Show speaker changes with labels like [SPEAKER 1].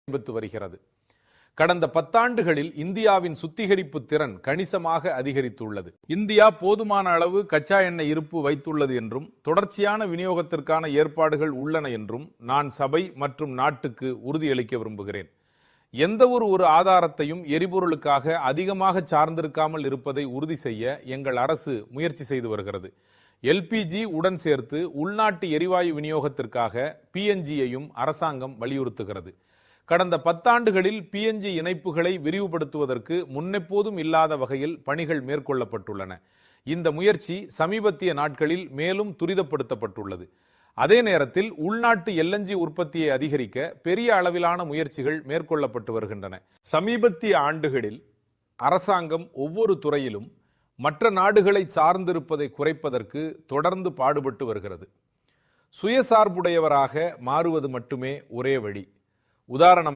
[SPEAKER 1] சமீபத்து வருகிறது. கடந்த 10 ஆண்டுகளில் இந்தியாவின் சுத்திகரிப்பு திறன் கணிசமாக அதிகரித்துள்ளது. இந்தியா போதுமான அளவு கச்சா எண்ணெய் இருப்பு வைத்துள்ளது என்றும் தொடர்ச்சியான விநியோகத்திற்கான ஏற்பாடுகள் உள்ளன என்றும் நான் சபை மற்றும் நாட்டுக்கு உறுதியளிக்க விரும்புகிறேன். எந்த ஒரு ஆதாரத்தையும் எரிபொருளுக்காக அதிகமாக சார்ந்திருக்காமல் இருப்பதை உறுதி செய்ய எங்கள் அரசு முயற்சி செய்து வருகிறது. எல்பிஜி உடன் சேர்த்து உள்நாட்டு எரிவாயு விநியோகத்திற்காக பிஎன்ஜியையும் அரசாங்கம் வலியுறுத்துகிறது. கடந்த 10 ஆண்டுகளில் பிஎன்ஜி இணைப்புகளை விரிவுபடுத்துவதற்கு முன்னெப்போதும் இல்லாத வகையில் பணிகள் மேற்கொள்ளப்பட்டுள்ளன. இந்த முயற்சி சமீபத்திய நாட்களில் மேலும் துரிதப்படுத்தப்பட்டுள்ளது. அதே நேரத்தில் உள்நாட்டு எல்என்ஜி உற்பத்தியை அதிகரிக்க பெரிய அளவிலான முயற்சிகள் மேற்கொள்ளப்பட்டு வருகின்றன. சமீபத்திய ஆண்டுகளில் அரசாங்கம் ஒவ்வொரு துறையிலும் மற்ற நாடுகளை சார்ந்திருப்பதை குறைப்பதற்கு தொடர்ந்து பாடுபட்டு வருகிறது. சுயசார்புடையவராக மாறுவது மட்டுமே ஒரே வழி. உதாரணம்